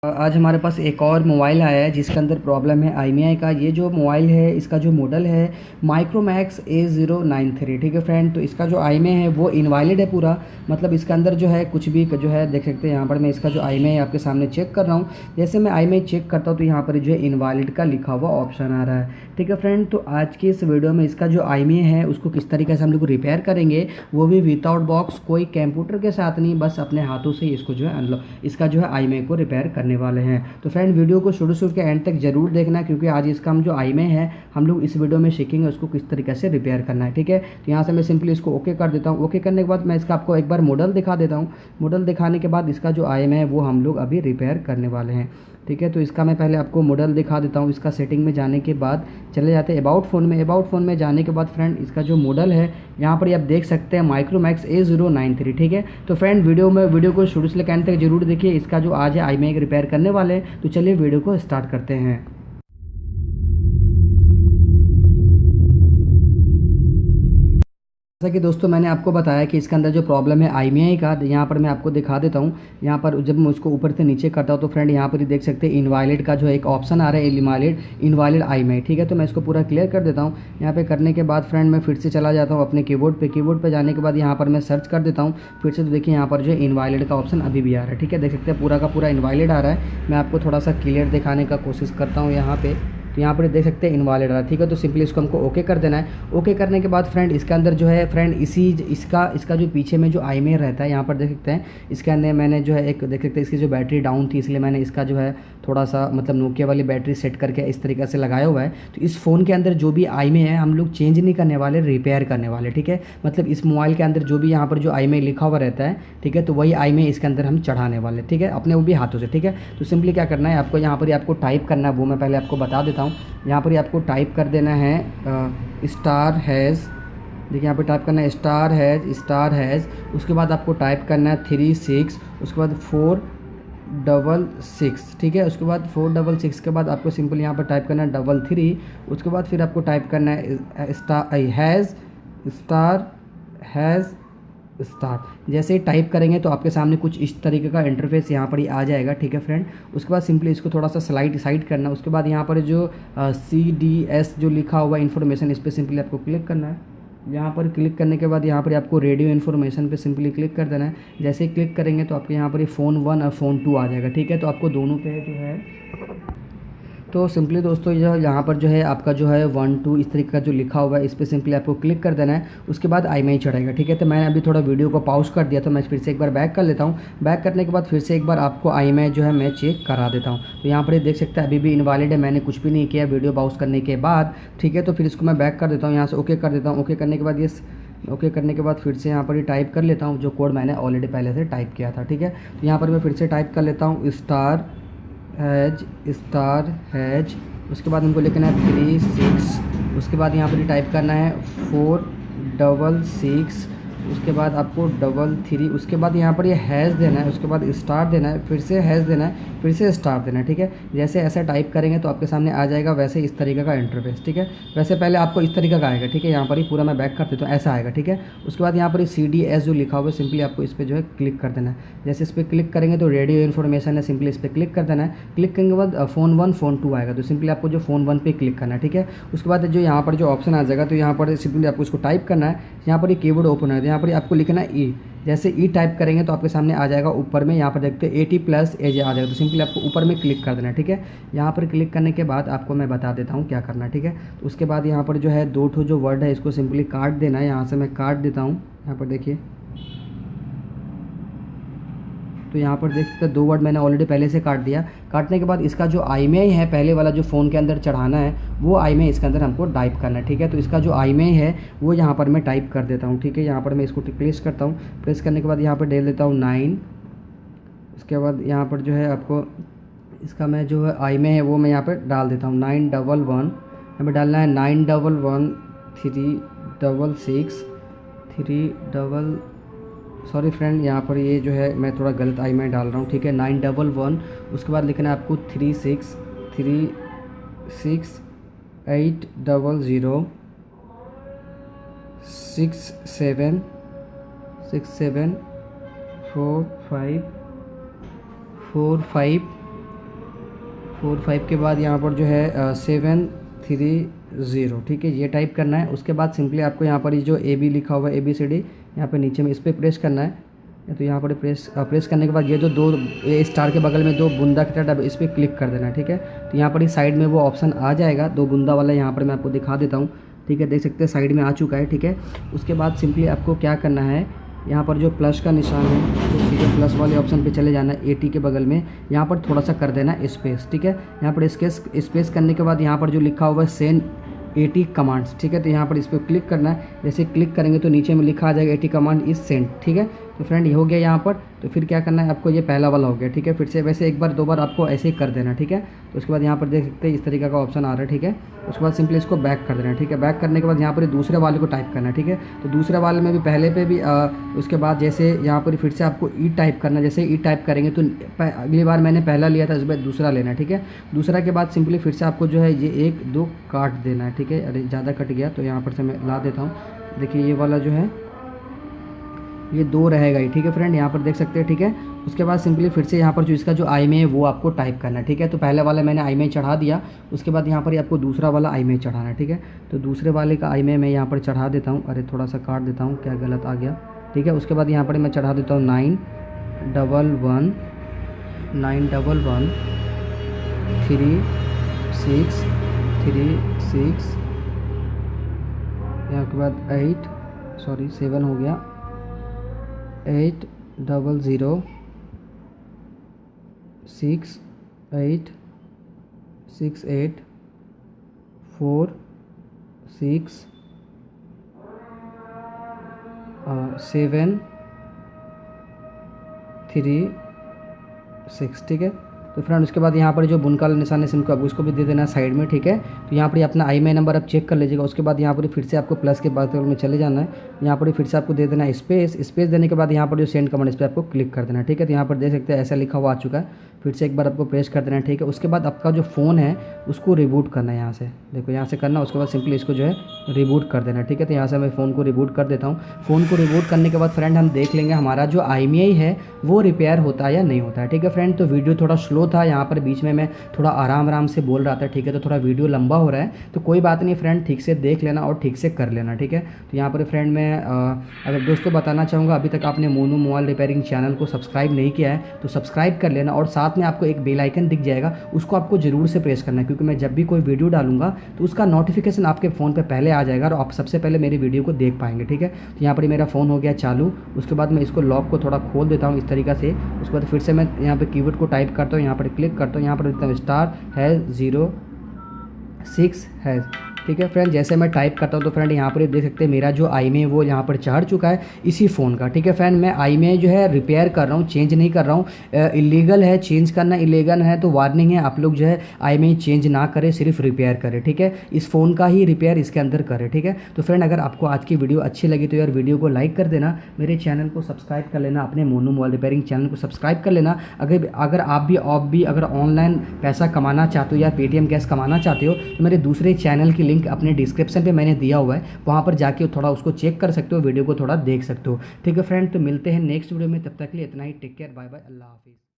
आज हमारे पास एक और मोबाइल आया है जिसके अंदर प्रॉब्लम है IMEI का। ये जो मोबाइल है इसका जो मॉडल है माइक्रोमैक्स A093। ठीक है फ्रेंड, तो इसका जो IMEI है वो इनवैलिड है पूरा। मतलब इसके अंदर जो है कुछ भी जो है देख सकते हैं। यहाँ पर मैं इसका जो IMEI आपके सामने चेक कर रहा हूँ। जैसे मैं IMEI चेक करता हूँ तो यहाँ पर जो है इनवैलिड का लिखा हुआ ऑप्शन आ रहा है। ठीक है फ्रेंड, तो आज की इस वीडियो में इसका जो IMEI है उसको किस तरीके से हम लोग रिपेयर करेंगे, वो भी विदाउट बॉक्स, कोई कंप्यूटर के साथ नहीं, बस अपने हाथों से इसको जो है अनलॉक इसका जो है IMEI को रिपेयर करने वाले हैं। तो फ्रेंड वीडियो को शुरू से एंड तक जरूर देखना, क्योंकि आज इसका हम जो IMEI है हम लोग इस वीडियो में सीखेंगे उसको किस तरीके से रिपेयर करना है। ठीक है, तो यहाँ से मैं सिंपली इसको ओके कर देता हूँ। ओके करने के बाद मैं इसका आपको एक बार मॉडल दिखा देता हूँ। मॉडल दिखाने के बाद इसका जो IMEI है वो हम लोग अभी रिपेयर करने वाले हैं। ठीक है, तो इसका मैं पहले आपको मॉडल दिखा देता हूँ। इसका सेटिंग में जाने के बाद चले जाते हैं अबाउट फ़ोन में। अबाउट फ़ोन में जाने के बाद फ्रेंड इसका जो मॉडल है यहाँ पर आप देख सकते हैं माइक्रोमैक्स A093। ठीक है, तो फ्रेंड वीडियो को शुरू से लेकर अंत तक जरूर देखिए। इसका जो आज है IMEI रिपेयर करने वाले हैं, तो चलिए वीडियो को स्टार्ट करते हैं। जैसा कि दोस्तों मैंने आपको बताया कि इसके अंदर जो प्रॉब्लम है IMEI का, यहाँ पर मैं आपको दिखा देता हूँ। यहाँ पर जब मैं उसको ऊपर से नीचे करता हूँ तो फ्रेंड यहाँ पर ही देख सकते हैं इनवैलिड का जो एक ऑप्शन आ रहा है, इनवैलिड IMEI। ठीक है, तो मैं इसको पूरा क्लियर कर देता हूँ। यहाँ पे करने के बाद फ्रेंड मैं फिर से चला जाता हूँ अपने कीबोर्ड पे जाने के बाद यहाँ पर मैं सर्च कर देता हूँ फिर से। तो देखिए यहाँ पर जो इनवैलिड का ऑप्शन अभी भी आ रहा है। ठीक है, देख सकते हैं पूरा का पूरा इनवैलिड आ रहा है। मैं आपको थोड़ा सा क्लियर दिखाने का कोशिश करता हूँ यहाँ पे। तो यहाँ पर देख सकते हैं इनवैलिड आ रहा है। ठीक है, तो सिंपली इसको हमको ओके कर देना है। ओके करने के बाद फ्रेंड इसके अंदर जो है फ्रेंड इसका जो पीछे में जो IMEI रहता है, यहाँ पर देख सकते हैं इसके अंदर मैंने जो है एक देख सकते हैं इसकी जो बैटरी डाउन थी, इसलिए मैंने इसका जो है थोड़ा सा मतलब नोकिया वाली बैटरी सेट करके इस तरीके से लगाया हुआ है। तो इस फ़ोन के अंदर जो भी IMEI है हम लोग चेंज नहीं करने वाले, रिपेयर करने वाले। ठीक है, मतलब इस मोबाइल के अंदर जो भी यहाँ पर जो IMEI लिखा हुआ रहता है, ठीक है, तो वही IMEI इसके अंदर हम चढ़ाने वाले। ठीक है, अपने वो भी हाथों से। ठीक है, तो सिंपली क्या करना है आपको, यहाँ पर आपको टाइप करना है, वो मैं पहले आपको बता देता हूँ। यहाँ पर आपको टाइप कर देना है स्टार हैज़। देखिए यहाँ पे टाइप करना है स्टार हैज़। उसके बाद आपको टाइप करना है 36, उसके बाद 466। ठीक है, उसके बाद 466 के बाद आपको सिंपल यहाँ पर टाइप करना है 33। उसके बाद फिर आपको टाइप करना है स्टार हैज़ स्टार। जैसे ही टाइप करेंगे तो आपके सामने कुछ इस तरीके का इंटरफेस यहाँ पर ही आ जाएगा। ठीक है फ्रेंड, उसके बाद सिंपली इसको थोड़ा सा साइड करना। उसके बाद यहाँ पर जो CDS जो लिखा हुआ इन्फॉर्मेशन, इस पर सिंपली आपको क्लिक करना है। यहाँ पर क्लिक करने के बाद यहाँ पर आपको रेडियो इन्फॉर्मेशन पे सिंपली क्लिक कर देना है। जैसे ही क्लिक करेंगे तो आपके यहाँ पर फ़ोन 1 और फ़ोन 2 आ जाएगा। ठीक है, तो आपको दोनों पे जो है तो सिंपली दोस्तों जो यहाँ पर जो है आपका जो है 1 2 इस तरीके का जो लिखा हुआ है, इस पर सिंपली आपको क्लिक कर देना है। उसके बाद IMEI चढ़ेगा। ठीक है, तो मैंने अभी थोड़ा वीडियो को पॉज कर दिया, तो मैं फिर से एक बार बैक कर लेता हूँ। बैक करने के बाद फिर से एक बार आपको IMEI जो है मैं चेक करा देता हूँ। तो यहाँ पर देख सकते हैं अभी भी इनवैलिड है, मैंने कुछ भी नहीं किया वीडियो पॉज करने के बाद। ठीक है, तो फिर इसको मैं बैक कर देता हूँ, यहाँ से ओके कर देता हूँ। ओके करने के बाद ओके करने के बाद फिर से यहाँ पर ही टाइप कर लेता हूँ जो कोड मैंने ऑलरेडी पहले से टाइप किया था। ठीक है, तो यहाँ पर मैं फिर से टाइप कर लेता हूँ स्टार हैज। उसके बाद हमको लिखना है 36। उसके बाद यहाँ पर टाइप करना है 466। उसके बाद आपको 33। उसके बाद यहाँ पर ये हैज़ देना है, उसके बाद स्टार देना है, फिर से हैज़ देना है, फिर से स्टार देना है। ठीक है, जैसे ऐसा टाइप करेंगे तो आपके सामने आ जाएगा वैसे इस तरीके का इंटरफेस। ठीक है, वैसे पहले आपको इस तरीके का आएगा। ठीक है, यहाँ पर ही पूरा मैं बैक कर देता हूँ, ऐसा आएगा। ठीक है, उसके बाद यहाँ पर CDS जो लिखा हुआ है, सिंपली आपको इस पर जो है क्लिक कर देना है। जैसे इस पर क्लिक करेंगे तो रेडियो इन्फॉर्मेशन है, सिंपली इस पर क्लिक कर देना है। क्लिक करने के बाद फ़ोन 1 फ़ोन 2 आएगा, तो सिंपली आपको जो फ़ोन 1 पे क्लिक करना है। ठीक है, उसके बाद जो यहाँ पर जो ऑप्शन आ जाएगा तो यहाँ पर सिंपली आपको इसको टाइप करना है। यहाँ पर ये कीबोर्ड ओपन है, यहाँ पर आपको लिखना है E। जैसे E टाइप करेंगे तो आपके सामने आ जाएगा ऊपर में, यहाँ पर देखते हैं 80+ एज आ जाएगा, तो सिंपली आपको ऊपर में क्लिक कर देना है। ठीक है, यहाँ पर क्लिक करने के बाद आपको मैं बता देता हूँ क्या करना है। ठीक है, तो उसके बाद यहाँ पर जो है 2 ठो जो वर्ड है इसको सिंपली काट देना है। यहाँ से मैं काट देता हूँ, यहाँ पर देखिए। तो यहाँ पर देख सकते हैं 2 वर्ड मैंने ऑलरेडी पहले से काट दिया। काटने के बाद इसका जो IMEI है पहले वाला जो फ़ोन के अंदर चढ़ाना है, वो IMEI इसके अंदर हमको टाइप करना है। ठीक है, तो इसका जो IMEI है वो यहाँ पर मैं टाइप कर देता हूँ। ठीक है, यहाँ पर मैं इसको प्रेस करता हूँ। प्रेस करने के बाद यहाँ पर डाल देता हूँ 9। उसके बाद यहाँ पर जो है आपको इसका मैं जो है IMEI है वो मैं यहाँ पर डाल देता हूँ 911। यहाँ पर डालना है 911 366 सॉरी फ्रेंड, यहाँ पर ये जो है मैं थोड़ा गलत IMEI डाल रहा हूँ। ठीक है, 911। उसके बाद लिखना है आपको 36 800 67 45 45 45 के बाद यहाँ पर जो है 730, ठीक है, ये टाइप करना है। उसके बाद सिंपली आपको यहाँ पर ये जो AB लिखा हुआ है ABCD यहाँ पे नीचे में इस पर प्रेस करना है। तो यहाँ पर प्रेस करने के बाद ये जो दो स्टार के बगल में दो बूंदा की तरह इस पर क्लिक कर देना है, ठीक है। तो यहाँ पर साइड में वो ऑप्शन आ जाएगा, दो बूंदा वाला, यहाँ पर मैं आपको दिखा देता हूँ, ठीक है। देख सकते हैं साइड में आ चुका है, ठीक है। उसके बाद सिंपली आपको क्या करना है, यहाँ पर जो प्लस का निशान है, तो ठीक है, प्लस वाले ऑप्शन पे चले जाना है। 80 के बगल में यहाँ पर थोड़ा सा कर देना स्पेस, ठीक है। यहाँ पर स्पेस करने के बाद यहाँ पर जो लिखा हुआ है सेंड 80 कमांड्स, ठीक है। तो यहाँ पर इस पर क्लिक करना है। जैसे क्लिक करेंगे तो नीचे में लिखा आ जाएगा 80 कमांड इज सेंड, ठीक है। तो फ्रेंड ये हो गया यहाँ पर। तो फिर क्या करना है आपको, ये पहला वाला हो गया, ठीक है। फिर से वैसे एक बार दो बार आपको ऐसे ही कर देना, ठीक है। तो उसके बाद यहाँ पर देख सकते हैं इस तरीके का ऑप्शन आ रहा है, ठीक है। उसके बाद सिंपली इसको बैक कर देना है, ठीक है। बैक करने के बाद यहाँ पर दूसरे वाले को टाइप करना है, ठीक है। तो दूसरे वाले में भी पहले पे भी उसके बाद जैसे यहाँ पर फिर से आपको ई टाइप करना है। जैसे ई टाइप करेंगे तो अगली बार मैंने पहला लिया था, इस बार दूसरा लेना है, ठीक है। दूसरा के बाद सिंपली फिर से आपको जो है ये 1 2 काट देना है, ठीक है। अरे ज़्यादा कट गया तो यहाँ पर से मैं ला देता हूँ। देखिए ये वाला जो है ये 2 रहेगा ही, ठीक है फ्रेंड, यहाँ पर देख सकते हैं, ठीक है। उसके बाद सिंपली फिर से यहाँ पर जो इसका जो आई में है वो आपको टाइप करना है, ठीक है। तो पहले वाला मैंने आई में चढ़ा दिया, उसके बाद यहाँ पर आपको दूसरा वाला आई में चढ़ाना है, ठीक है। तो दूसरे वाले का आई में मैं यहाँ पर चढ़ा देता हूँ। अरे थोड़ा सा काट देता हूँ, क्या गलत आ गया, ठीक है। उसके बाद यहाँ पर मैं चढ़ा देता हूँ 911 3636, यहाँ के बाद 7 हो गया, 800686846 ठीक है। तो फ्रेंड उसके बाद यहाँ पर जो बुनका वाला निशान है सिम को अब उसको भी दे देना साइड में, ठीक है। तो यहाँ पर अपना IMEI नंबर आप चेक कर लीजिएगा। उसके बाद यहाँ पर फिर से आपको प्लस के बाद में चले जाना है। यहाँ पर फिर से आपको दे देना है स्पेस देने के बाद यहाँ पर जो सेंड कमांड इस पर आपको क्लिक कर देना है, ठीक है। तो यहाँ पर देख सकते हैं ऐसा लिखा हुआ आ चुका है। फिर से एक बार आपको प्रेस कर देना है, ठीक है। उसके बाद आपका जो फ़ोन है उसको रिबूट करना है, यहाँ से देखो, यहाँ से करना। उसके बाद सिंपली इसको जो है रिबूट कर देना है, ठीक है। तो यहाँ से मैं फ़ोन को रिबूट कर देता हूँ। फ़ोन को रिबूट करने के बाद फ्रेंड हम देख लेंगे हमारा जो IMEI है वो रिपेयर होता है या नहीं होता है, ठीक है फ्रेंड। तो वीडियो थोड़ा स्लो था, यहाँ पर बीच में मैं थोड़ा आराम से बोल रहा था, ठीक है। तो थोड़ा वीडियो लंबा हो रहा है, तो कोई बात नहीं फ्रेंड, ठीक से देख लेना और ठीक से कर लेना, ठीक है। तो यहाँ पर फ्रेंड मैं अगर दोस्तों बताना चाहूँगा, अभी तक आपने मोनू मोबाइल रिपेयरिंग चैनल को सब्सक्राइब नहीं किया है तो सब्सक्राइब कर लेना, और साथ में आपको एक बेल आइकन दिख जाएगा, उसको आपको ज़रूर से प्रेस करना है, क्योंकि मैं जब भी कोई वीडियो डालूंगा तो उसका नोटिफिकेशन आपके फ़ोन पे पहले आ जाएगा और आप सबसे पहले मेरी वीडियो को देख पाएंगे, ठीक है। तो यहाँ पर मेरा फ़ोन हो गया चालू। उसके बाद मैं इसको लॉक को थोड़ा खोल देता हूँ इस तरीक़े से। उसके बाद फिर से मैं यहाँ पर कीवर्ड को टाइप करता हूँ, यहाँ पर क्लिक करता हूँ, यहाँ पर देता हूँ *06#, ठीक है फ्रेंड। जैसे मैं टाइप करता हूँ तो फ्रेंड यहाँ पर देख सकते हैं मेरा जो IMEI वो यहाँ पर चढ़ चुका है इसी फ़ोन का, ठीक है फ्रेंड। मैं IMEI जो है रिपेयर कर रहा हूँ, चेंज नहीं कर रहा हूँ। इलीगल है, चेंज करना इलीगल है, तो वार्निंग है, आप लोग जो है IMEI चेंज ना करें, सिर्फ रिपेयर करें, ठीक है। इस फ़ोन का ही रिपेयर इसके अंदर करें, ठीक है। तो फ्रेंड अगर आपको आज की वीडियो अच्छी लगी तो यार वीडियो को लाइक कर देना, मेरे चैनल को सब्सक्राइब कर लेना, अपने मोनू मोबाइल रिपेयरिंग चैनल को सब्सक्राइब कर लेना। अगर आप भी अगर ऑनलाइन पैसा कमाना चाहते हो या पेटीएम कैश कमाना चाहते हो तो मेरे दूसरे चैनल की लिंक अपने डिस्क्रिप्शन पे मैंने दिया हुआ है, वहाँ पर जाके थोड़ा उसको चेक कर सकते हो, वीडियो को थोड़ा देख सकते हो, ठीक है फ्रेंड। तो मिलते हैं नेक्स्ट वीडियो में, तब तक के लिए इतना ही, टेक केयर, बाय बाय, अल्लाह हाफिज़।